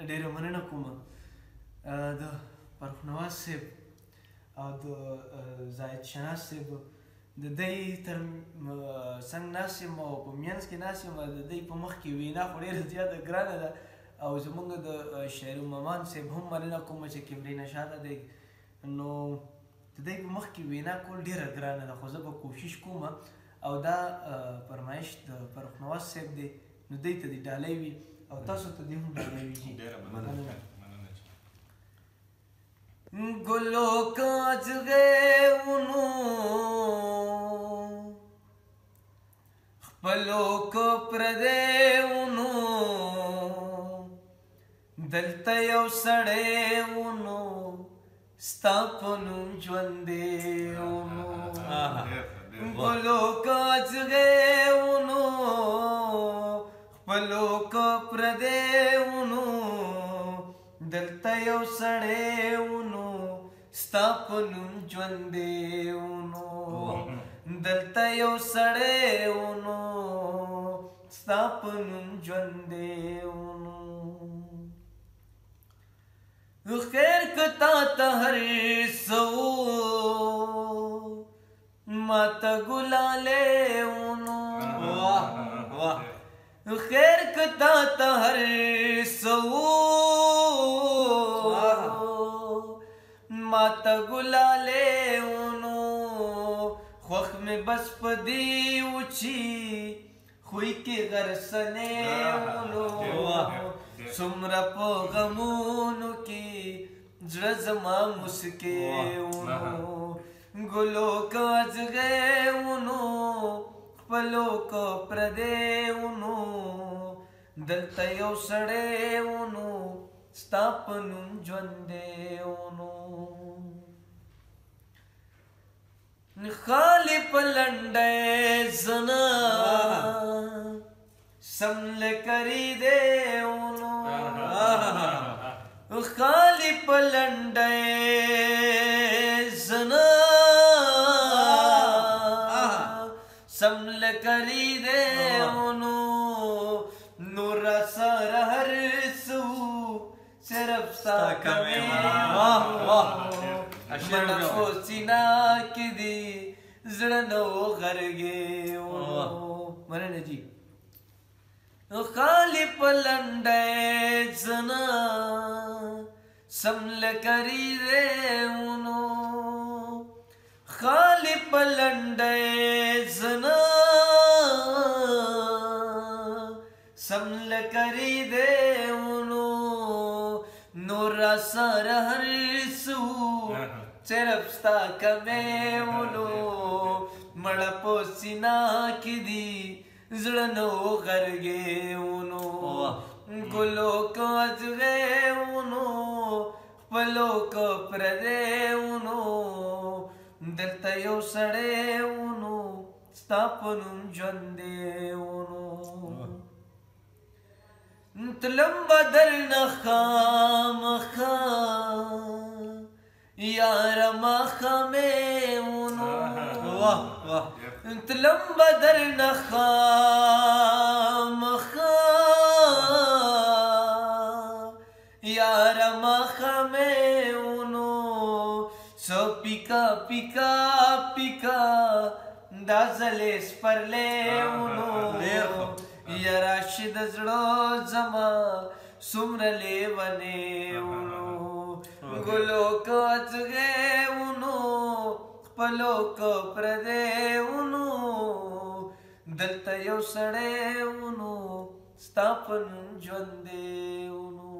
ډېره مننه کوم د فرخ نواز صاحب او د زاهد شناس صاحب د دوی تر څنګ ناست یم او په منځ کې ناست یم د دوی په مخ کې وینا خو ډېره زیاته ګرانه ده او زموږ د شاعر ممان صاحب هم مننه کوم چې کیمرې نه شاته دی نو د دوی په مخ کې وینا کول ډېره ګرانه ده خو زه به کوشش کوم او دا فرمایش د فرخ نواز صاحب دی نو دوی ته دې ډالۍ وي او تاسو ته دې هم ډالۍ وي جي گلو کاج گئے انہوں خپلو کو پردے انہوں دلتا یو سڑے انہوں ستاپنو جوندے انہوں گلو کاج گئے انہوں خپلو کو پردے انہوں دلتا یو سڑے انہوں ستا په نوم ژوندی ونو دلته یو سړی ونو ستا په نوم ژوندی ونو خیر که تا ته هر څه ما ته ګلالی ونو خیر که تا ته هر څه ما ته ګلالی ونو خوښ مې بس په دې و چې خوی کې غرسنی ونو څومره په غمونو کې زړه زما مسکې ونو ګلو که اځغی ونو خپلو که پردی ونو دلته یو سړی ونو ستا په نوم ژوندی ونو خالی په لنډی زنه سم لکري دی ونو خالی په لنډی زنه سم لکري دی ونو نور را سره هر څه صرف ستا کمی مړه په سینه کې دي زړه نه وغرږې مننه جي خالي په لنډی زنه سم لکري دی ونو خالي په لنډی زنه سم لکري دی ونو نور را سره هر څه صرف ستا کمی ونو مړه په سینه کې دي زړه نه وغرږې ونو ګلو که اځغی ونو خپلو که پردی ونو دلته یو سړی ونو ستا په نوم ژوندی ونو تلم به درنه خامخا یاره ماښامې ونو تلم به درنه خامخا یاره ماښامې ونو څه پیکا پیکا پیکا دا ځلې سپرلی ونو یا راشد زړه زما څومره لیونی ونو ګلو که اځغی ونو خپلو که پردی ونو دلته یو سړی ونو ستا په نوم ژوندی ونو